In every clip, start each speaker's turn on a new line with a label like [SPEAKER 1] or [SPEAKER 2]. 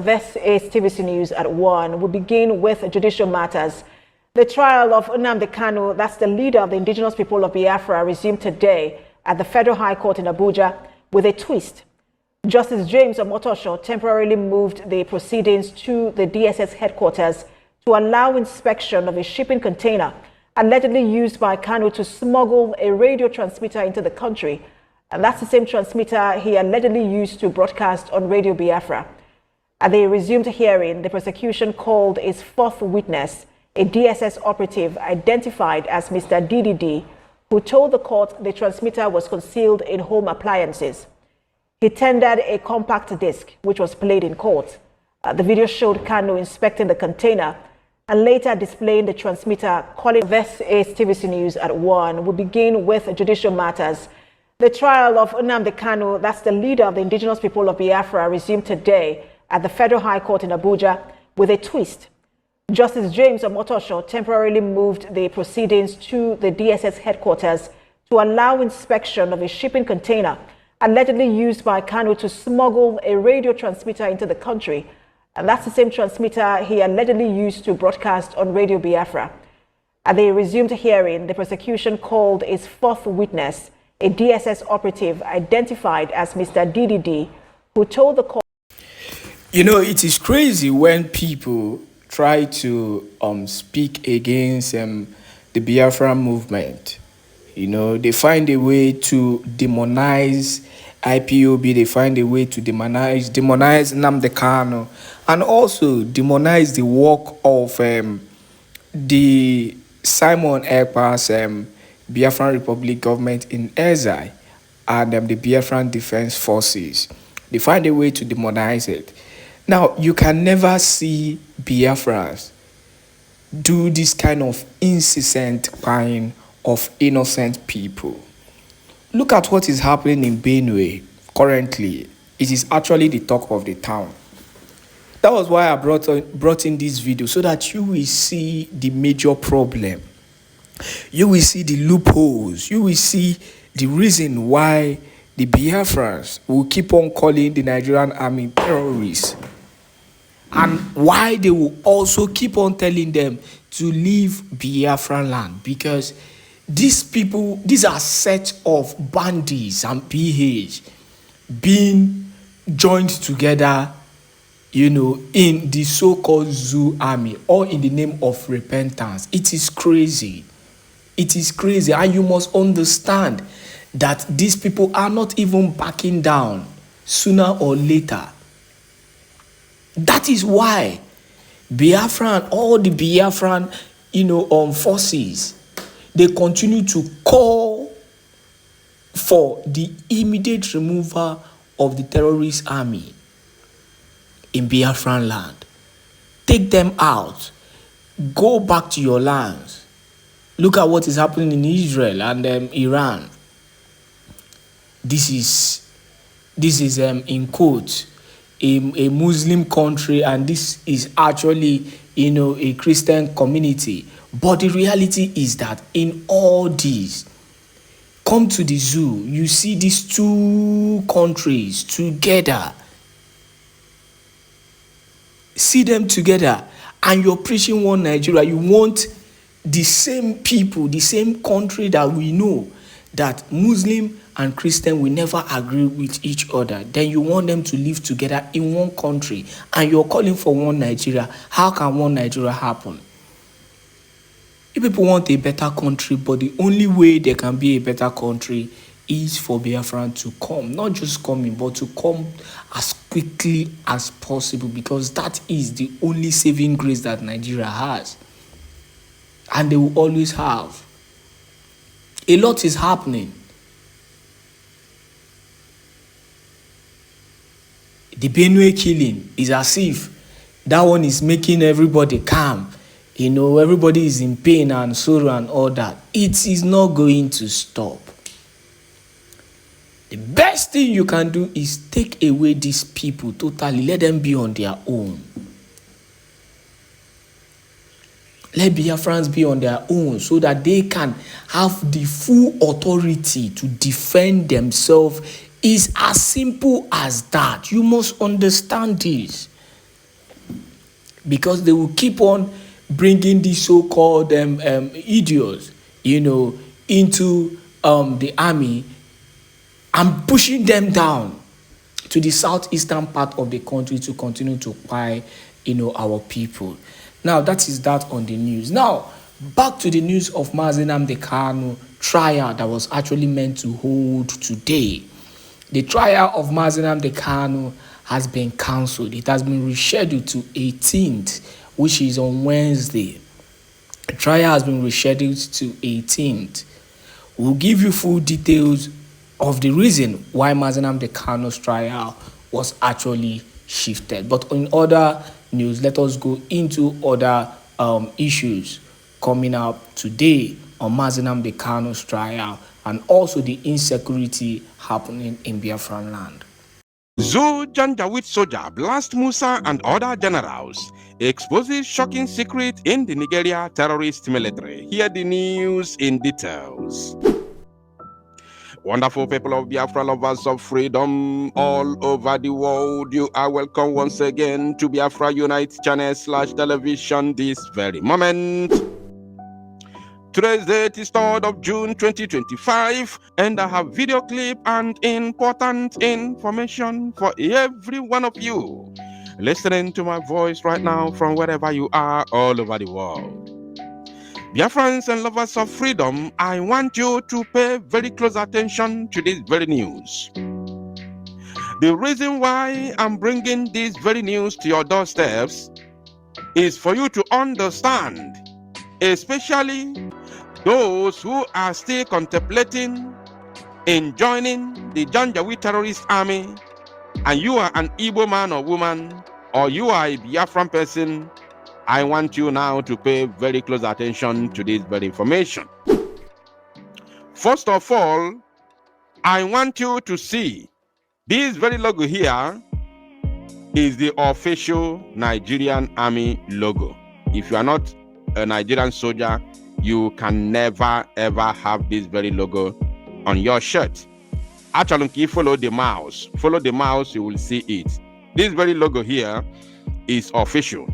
[SPEAKER 1] This is TVC News at 1. We begin with judicial matters. The trial of Nnamdi Kanu, that's the leader of the indigenous people of Biafra, resumed today at the Federal High Court in Abuja with a twist. Justice James Omotosho temporarily moved the proceedings to the DSS headquarters to allow inspection of a shipping container allegedly used by Kanu to smuggle a radio transmitter into the country. And that's the same transmitter he allegedly used to broadcast on Radio Biafra. At the resumed hearing, the prosecution called its fourth witness, a DSS operative identified as Mr. DDD, who told the court the transmitter was concealed in home appliances. He tendered a compact disc, which was played in court. The video showed Kanu inspecting the container and later displaying the transmitter, calling. This is TVC News at 1. We begin with judicial matters. The trial of Nnamdi Kanu, that's the leader of the indigenous people of Biafra, resumed today at the Federal High Court in Abuja with a twist. Justice James Omotosho temporarily moved the proceedings to the DSS headquarters to allow inspection of a shipping container allegedly used by Kanu to smuggle a radio transmitter into the country. And that's the same transmitter he allegedly used to broadcast on Radio Biafra. At the resumed hearing, the prosecution called its fourth witness, a DSS operative identified as Mr. DDD, who told the court.
[SPEAKER 2] You know, it is crazy when people try to speak against the Biafra movement. You know, they find a way to demonize IPOB, they find a way to demonize Nnamdi Kanu, and also demonize the work of the Simon Ekpa's Biafran Republic government in exile and the Biafran Defense Forces. They find a way to demonize it. Now, you can never see Biafrans do this kind of incessant buying of innocent people. Look at what is happening in Benue currently. It is actually the talk of the town. That was why I brought in this video, so that you will see the major problem. You will see the loopholes. You will see the reason why the Biafrans will keep on calling the Nigerian army terrorists. And why they will also keep on telling them to leave Biafran land. Because these people, these are sets of bandits and PH being joined together, you know, in the so-called Zoo army, or in the name of repentance. It is crazy. It is crazy. And you must understand that these people are not even backing down sooner or later. That is why Biafran, all the Biafran, forces, they continue to call for the immediate removal of the terrorist army in Biafran land. Take them out. Go back to your lands. Look at what is happening in Israel and Iran. This is in quotes a Muslim country, and this is actually a Christian community. But the reality is that in all these, come to the zoo, you see these two countries together. See them together, and you're preaching one Nigeria. You want the same people, the same country that we know that Muslim and Christian will never agree with each other. Then you want them to live together in one country, and you're calling for one Nigeria. How can one Nigeria happen? If people want a better country, but the only way there can be a better country is for Biafran to come. Not just coming, but to come as quickly as possible, because that is the only saving grace that Nigeria has. And they will always have. A lot is happening. The Benue killing is as if that one is making everybody calm. Everybody is in pain and sorrow and all that. It is not going to stop. The best thing you can do is take away these people totally. Let them be on their own. Let Biafrans be on their own so that they can have the full authority to defend themselves. It's as simple as that. You must understand this. because they will keep on bringing these so-called idiots, into the army and pushing them down to the southeastern part of the country to continue to ply, our people. Now, that is that on the news. Now, back to the news of Nnamdi Kanu trial that was actually meant to hold today. The trial of Nnamdi Kanu has been cancelled. It has been rescheduled to 18th, which is on Wednesday. The trial has been rescheduled to 18th. We'll give you full details of the reason why Nnamdi Kanu's trial was actually shifted. But in other news, let us go into other issues coming up today on Nnamdi Kanu's trial and also the insecurity happening in Biafran land.
[SPEAKER 3] Zoo Janjaweed soldier blast Musa and other generals, exposes shocking secret in the Nigeria terrorist military. Hear the news in details. Wonderful people of Biafra, lovers of freedom all over the world, you are welcome once again to Biafra Unite channel /television this very moment. Today's date is 3rd of June 2025, and I have video clip and important information for every one of you listening to my voice right now from wherever you are all over the world. Biafrans and lovers of freedom, I want you to pay very close attention to this very news. The reason why I'm bringing this very news to your doorsteps is for you to understand, especially those who are still contemplating in joining the Janjaweed terrorist army, and you are an Igbo man or woman, or you are a Biafran person. I want you now to pay very close attention to this very information. First of all, I want you to see this very logo here is the official Nigerian Army logo. If you are not a Nigerian soldier, you can never ever have this very logo on your shirt. Actually, if you follow the mouse, you will see it. This very logo here is official.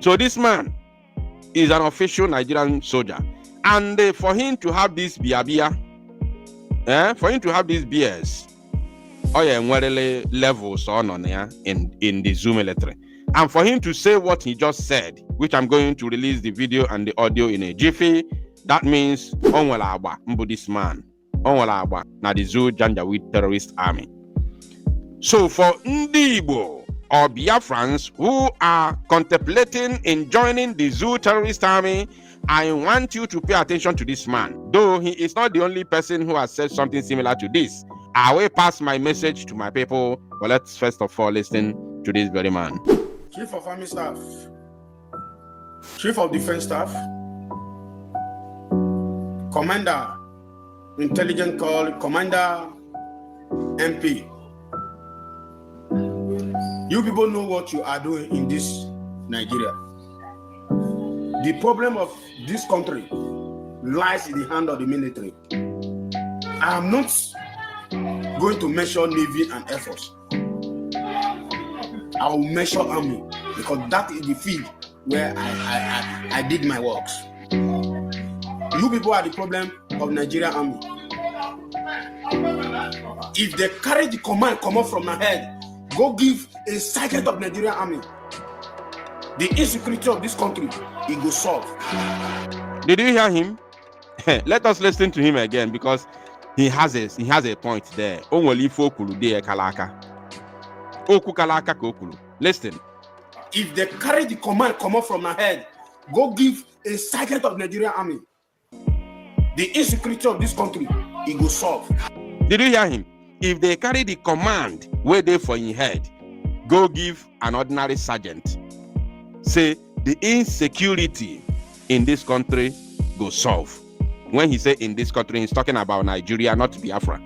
[SPEAKER 3] So this man is an official Nigerian soldier, and for him to have this BS, levels on in the Zoo military, and for him to say what he just said, which I'm going to release the video and the audio in a jiffy, that means this man na the Zoo Janjaweed terrorist army. So for Ndi Igbo or Biafrans who are contemplating in joining the Zoo terrorist army, I want you to pay attention to this man. Though he is not the only person who has said something similar to this, I will pass my message to my people, but let's first of all listen to this very man.
[SPEAKER 4] Chief of Army Staff, Chief of Defense Staff, Commander, Intelligence Call, Commander, MP. You people know what you are doing in this Nigeria. The problem of this country lies in the hand of the military. I am not going to measure Navy and Air Force. I will measure Army, because that is the field where I did my works. You people are the problem of Nigerian Army. If they carry the command come up from my head, go give a sergeant of Nigerian Army, the insecurity of this country, it will solve.
[SPEAKER 3] Did you hear him? Let us listen to him again, because he has a point there. Listen.
[SPEAKER 4] If they carry the command come up from my head, go give a sergeant of Nigerian Army, the insecurity of this country, it will solve.
[SPEAKER 3] Did you hear him? If they carry the command where they for in head, go give an ordinary sergeant. Say the insecurity in this country go solve. When he say in this country, he's talking about Nigeria, not Biafra,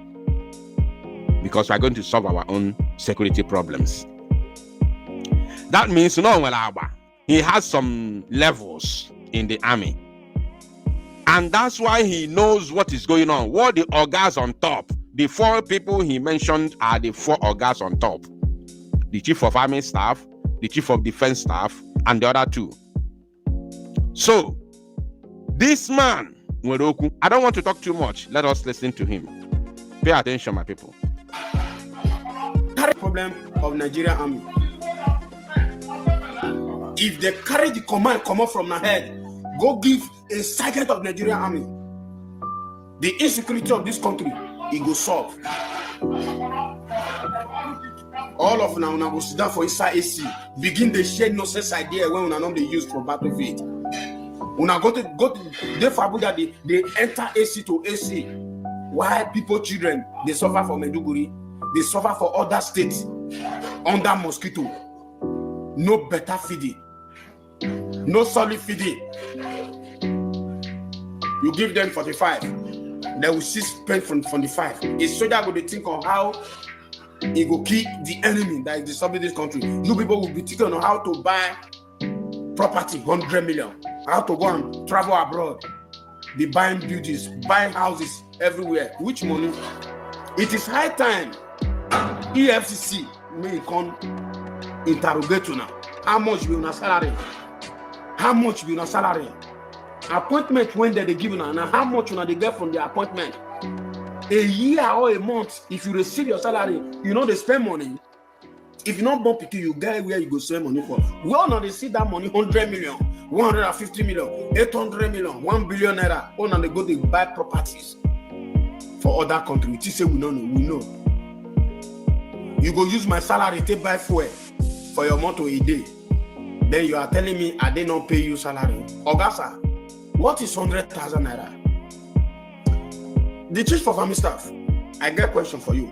[SPEAKER 3] because we are going to solve our own security problems. That means he has some levels in the army, and that's why he knows what is going on. What the organs on top, the 4 people he mentioned are the 4 organs on top: the Chief of Army Staff, the chief of defense staff, and the other two. So, this man, Nweroku, I don't want to talk too much. Let us listen to him. Pay attention, my people.
[SPEAKER 4] Problem of Nigerian army. If they carry the command come up from the head, go give a sergeant of Nigerian army. The insecurity of this country, it go solve. All of now go sit down for inside AC, begin the share nonsense idea when una not they use for battlefield. Una go to the Abuja, they enter AC to AC. Why people, children, they suffer from Maiduguri, they suffer for other states under mosquito. No better feeding, no solid feeding. You give them 45, they will see spend from 25. A soldier will be think on how he will kill the enemy that is disturbing this country. You people will be thinking on how to buy property, 100 million, how to go and travel abroad, be buying buildings, buying houses everywhere. Which money? It is high time EFCC may come interrogate you now. How much will your salary? How much will your salary? Appointment when they give you now, how much will they get from the appointment? A year or a month, if you receive your salary, you know they spend money. If you not bump it, you get where you go spend money for. Well, now they see that money 100 million, 150 million, 800 million, 1 billion naira. Oh, now they go to buy properties for other countries. You say we don't know, we know. You go use my salary to buy fuel for your motor a day. Then you are telling me I did not pay you salary. Ogasa, what is 100,000 naira? The chief of army staff, I get a question for you.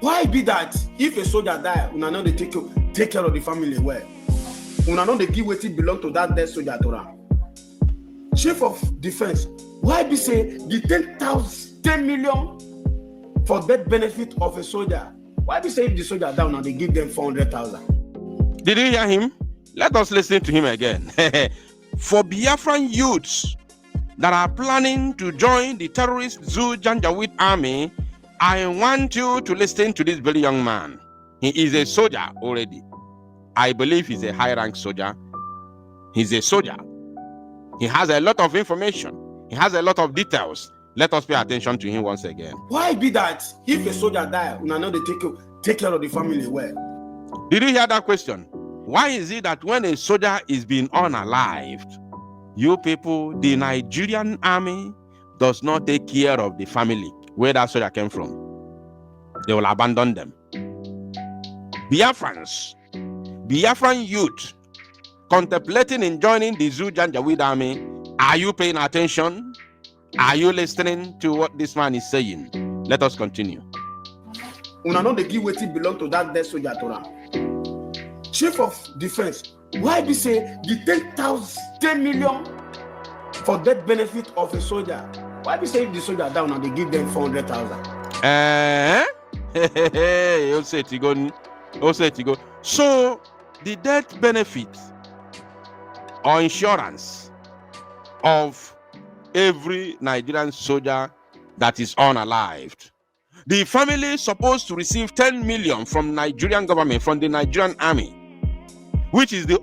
[SPEAKER 4] Why be that if a soldier die, una know they take care of the family well? Una know they give what it belong to that dead soldier to them. Chief of defense, why be say the 10 million for death benefit of a soldier? Why be say if the soldier down and they give them 400,000?
[SPEAKER 3] Did you hear him? Let us listen to him again. For Biafran youths that are planning to join the terrorist Zu Janjaweed army, I want you to listen to this very young man. He is a soldier already. I believe he's a high-rank soldier. He's a soldier. He has a lot of information. He has a lot of details. Let us pay attention to him once again.
[SPEAKER 4] Why be that if a soldier die, una know they take care of the family well?
[SPEAKER 3] Did you hear that question? Why is it that when a soldier is being unalived, you people, the Nigerian army, does not take care of the family where that soldier came from? They will abandon them. Biafran youth contemplating in joining the Zu Janjaweed army, are you paying attention? Are you listening to what this man is saying? Let us continue.
[SPEAKER 4] Una know they give what it belong to that dead soldier to them. Chief of defense, why be say the 10 million for death benefit of a soldier? Why be say if the soldier down and they give them 400,000? So the death benefit or insurance of every Nigerian soldier that is unalived, the family is supposed to receive 10 million from Nigerian government, from the Nigerian army, which is the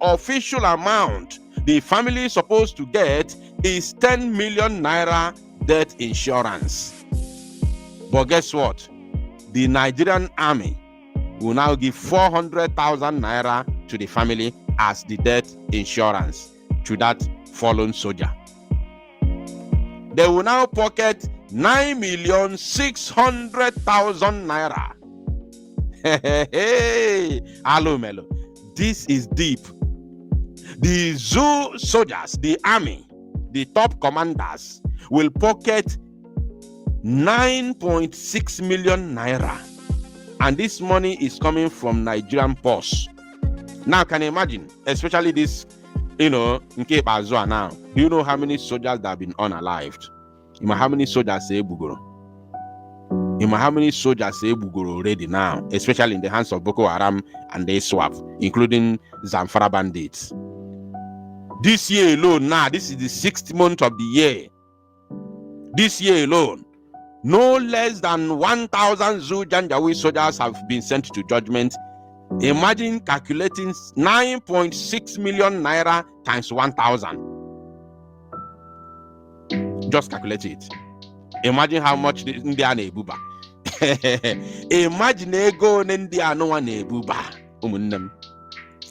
[SPEAKER 4] official amount the family is supposed to get is 10 million naira death insurance. But guess what? The Nigerian army will now give 400,000 naira to the family as the death insurance to that fallen soldier. They will now pocket 9,600,000 naira. Hey, hello, Melo. This is deep. The Zoo soldiers, the army, the top commanders will pocket 9.6 million naira. And this money is coming from Nigerian purse. Now, can you imagine, especially this, in Cape Azua now, do you know how many soldiers that have been unalived? You know how many soldiers say Bugoro? You know how many soldiers say Bugoro already now, especially in the hands of Boko Haram and the ISWAP, including Zamfara bandits. This year alone, now, this is the 6th month of the year. This year alone, no less than 1,000 Zu Janjaweed soldiers have been sent to judgment
[SPEAKER 3] Imagine calculating 9.6 million naira times 1,000. Just calculate it. Imagine how much India nebuba. Imagine ego India no one nebuba.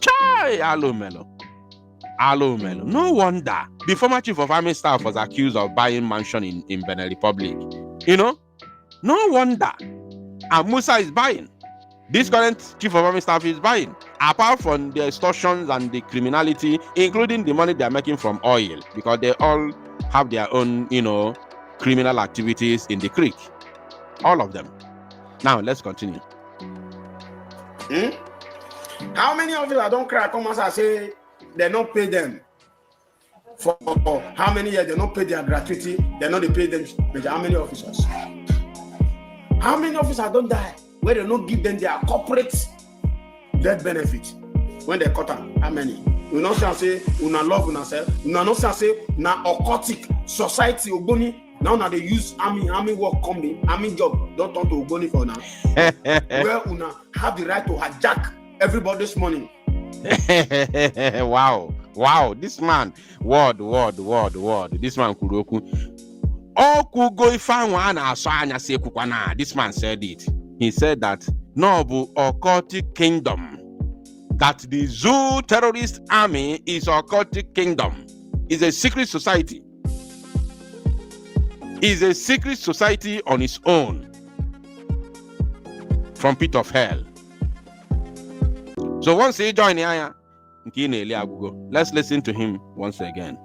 [SPEAKER 3] Chai alomelo. No wonder the former chief of army staff was accused of buying mansion in Benin Republic. You know, no wonder. And Musa is buying. This current chief of army staff is buying. Apart from the extortions and the criminality, including the money they are making from oil, because they all have their own, criminal activities in the creek. All of them. Now, let's continue.
[SPEAKER 4] How many of you that don't cry come and say they don't pay them for how many years? They don't pay their gratuity. They don't pay them. How many officers? How many officers don't die where they don't give them their corporate death benefit when they cut them? How many? You know what I'm saying? Una love una self. Una know what I'm saying? Na occultic society Ogboni. Now they use army work combi, army job. Don't turn to Ogboni for now. Where una have the right to hijack everybody's money.
[SPEAKER 3] Wow. This man, word. This man Kuroku. This man said it. He said that Nobu occultic kingdom, that the Zoo terrorist army is occultic kingdom, is a secret society. Is a secret society on its own from pit of hell. So once he joined here, let's listen to him once again.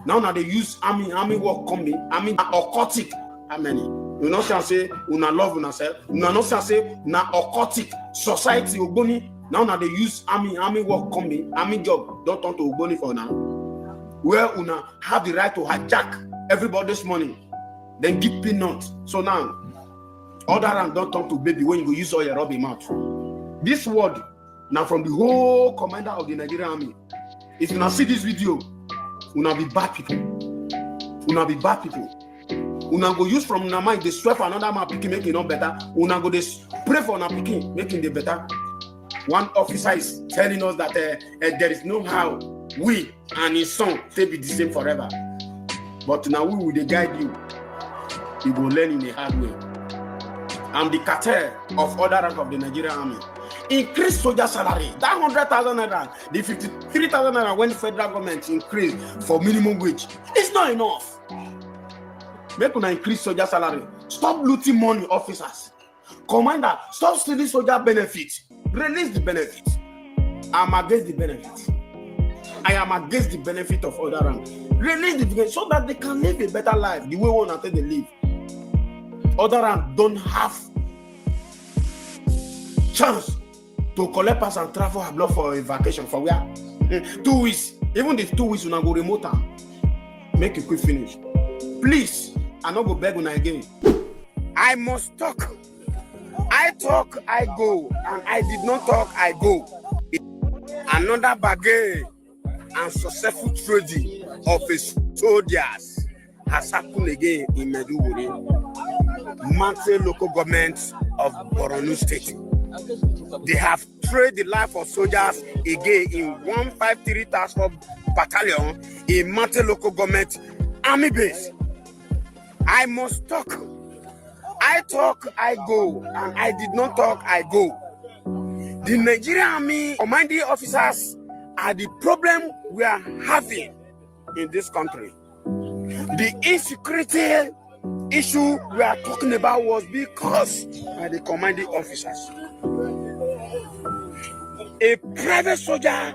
[SPEAKER 4] Now they use army work combi, army occultic. How many? You know what I'm saying? Una love una self. Una know what I'm saying? Na occultic society Ogboni. Now they use army work combi, army job. Don't turn to Ogboni for now. Where una have the right to hijack everybody's money, then give peanuts. So now, other than don't talk to baby when you go use all your rubber mouth. This word now from the whole commander of the Nigerian army. If you now see this video, una be bad people. Una be bad people. Una go use from una mind, they swear for another man picking making no better. Una go they pray for una picking making the better. One officer is telling us that there is no how we and his son they be the same forever. But now we will guide you. You will learn in a hard way. I'm the cartel of other rank of the Nigerian army. Increase soldier salary. That 100,000 naira, the 53,000 naira when the federal government increase for minimum wage, it's not enough. Make una increase soldier salary. Stop looting money, officers. Commander, stop stealing soldier benefits. Release the benefits. I'm against the benefits. I am against the benefit of other rank. Release the benefit so that they can live a better life the way one until they live. Other rank don't have chance to collect pass and travel abroad for a vacation for where 2 weeks. Even the 2 weeks una go remote am. Make a quick finish. Please, I no go beg una again. I must talk. I talk, I go, and I did not talk, I go. Another bargain and successful trading of his soldiers has happened again in Maiduguri, Mante local government of Borno State. They have traded the life of soldiers again in 153 Task Force Battalion in Mante local government army base. I must talk. I talk, I go, and I did not talk, I go. The Nigerian army commanding officers are the problem we are having in this country. The insecurity issue we are talking about was because of the commanding officers. A private soldier,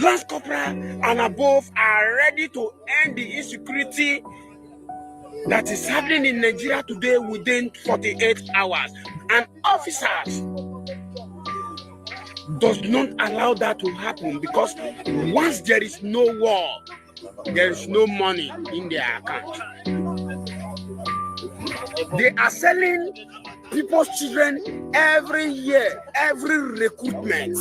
[SPEAKER 4] lance corporal, and above are ready to end the insecurity that is happening in Nigeria today within 48 hours. And officers does not allow that to happen because once there is no war, there is no money in their account. They are selling people's children every year, every recruitment.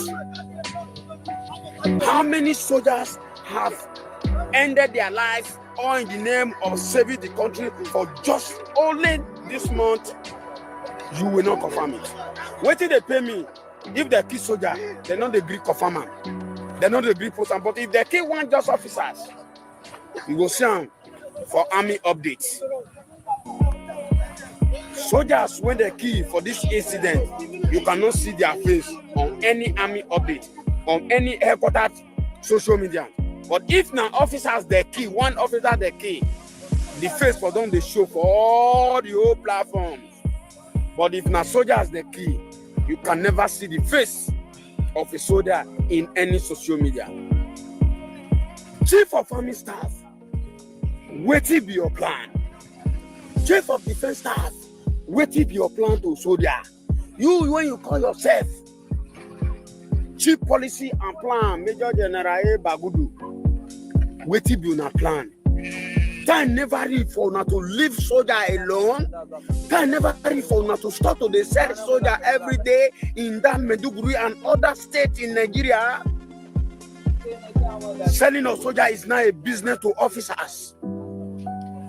[SPEAKER 4] How many soldiers have ended their lives all in the name of saving the country for just only this month? You will not confirm it. What did they pay me If they kill soldier, they not the Greek confirm. They not the Greek post. But if they kill one just officers, you go see them for army updates. Soldiers, when they kill for this incident, you cannot see their face on any army update, on any headquarters social media. But if now officers they kill, one officer they kill, the face for them they show for all the whole platforms. But if now soldiers they kill, you can never see the face of a soldier in any social media. Chief of Army Staff, what be your plan? Chief of Defense Staff, what be your plan to soldier? You, when you call yourself Chief Policy and Plan, Major General Bagudu, what be your plan? Time never read for not to leave soldier alone. Time never read for not to start to sell soldier every day in that Maiduguri and other states in Nigeria. Selling a soldier is now a business to officers.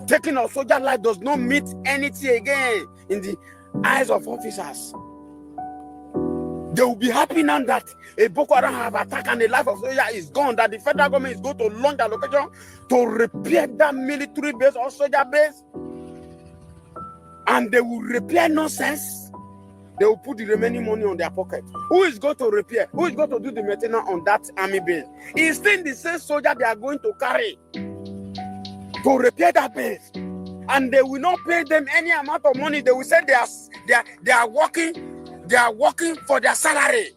[SPEAKER 4] Taking a soldier life does not mean anything again in the eyes of officers. They will be happy now that a Boko Haram have attacked and the life of soldier is gone, that the federal government is going to launch a location to repair that military base or soldier base. And they will repair nonsense. They will put the remaining money on their pocket. Who is going to repair? Who is going to do the maintenance on that army base? It's still the same soldier they are going to carry to repair that base. And they will not pay them any amount of money. They will say they are working. They are working for their salary.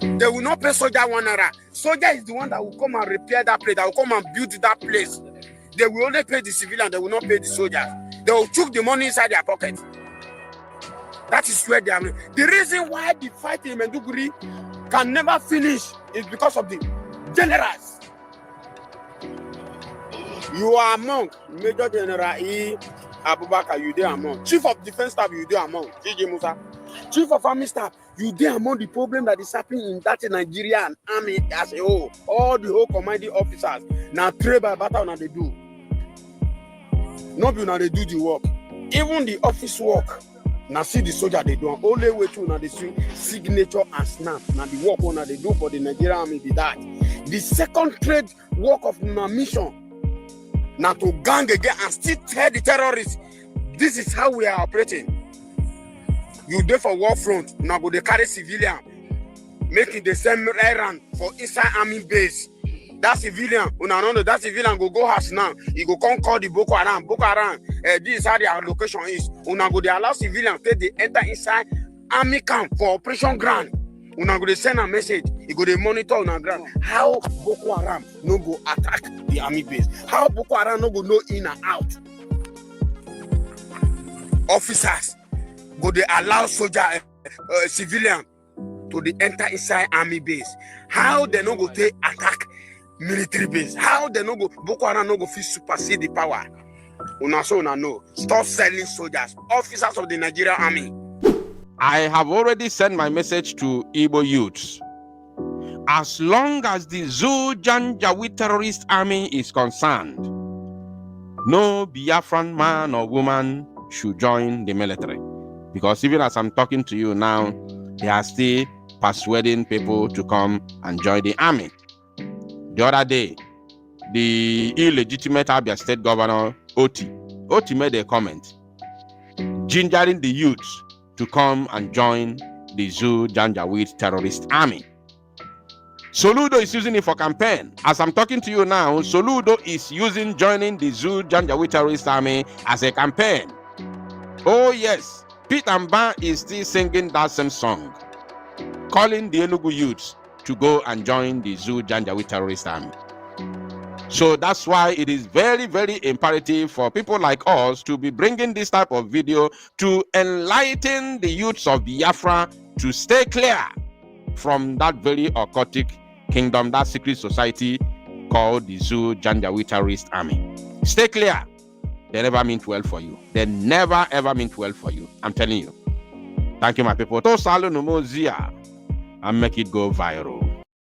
[SPEAKER 4] They will not pay soldier 1 naira. Soldier is the one that will come and repair that place, that will come and build that place. They will only pay the civilian, they will not pay the soldiers. They will took the money inside their pocket. That is where they are. The reason why the fight in Maiduguri can never finish is because of the generals. You are among Major General E. Abubakar, you there among. Chief of Defense Staff, you there among. J.J. Musa. Chief of Army Staff, you there among the problem that is happening in that Nigerian army as a whole. All the whole commanding officers. Now, trade by battle, now they do. Not now they do the work. Even the office work. Now see the soldier they do. Only way to now they see signature and snap. Now the work now they do for the Nigerian army be that. The second trade work of my mission. Now to gang again and still tell the terrorists, this is how we are operating. You there for war front, now go they carry civilian, making the same errand for inside army base. That civilian, that civilian go house now. He go come call the Boko Haram. Boko Haram, this is how their location is. Go they allow civilians they enter inside army camp for operation ground. Go they send a message. He go they monitor on the ground. How Boko Haram no go attack the army base? How Boko Haram no go no in and out? Officers go they allow soldier, civilian to the enter inside army base. How they no go take attack military base? How they no go Boko Haram no go fit supersede the power? No. Stop selling soldiers, officers of the Nigerian army.
[SPEAKER 3] I have already sent my message to Igbo youths. As long as the Janjaweed terrorist army is concerned, no Biafran man or woman should join the military. Because even as I'm talking to you now, they are still persuading people to come and join the army. The other day, the illegitimate Abia State Governor, Oti made a comment, gingering the youths to come and join the Janjaweed terrorist army. Soludo is using it for campaign. As I'm talking to you now, Soludo is using joining the Janjaweed terrorist army as a campaign. Oh yes, Pete Amba is still singing that same song, calling the Enugu youths to go and join the Janjaweed terrorist army. So that's why it is very, very imperative for people like us to be bringing this type of video to enlighten the youths of Biafra to stay clear from that very occultic kingdom, that secret society called the Janjaweed terrorist army. Stay clear. They never meant well for you. They never ever meant well for you. I'm telling you. Thank you, my people. To salo no more zia and make it go viral.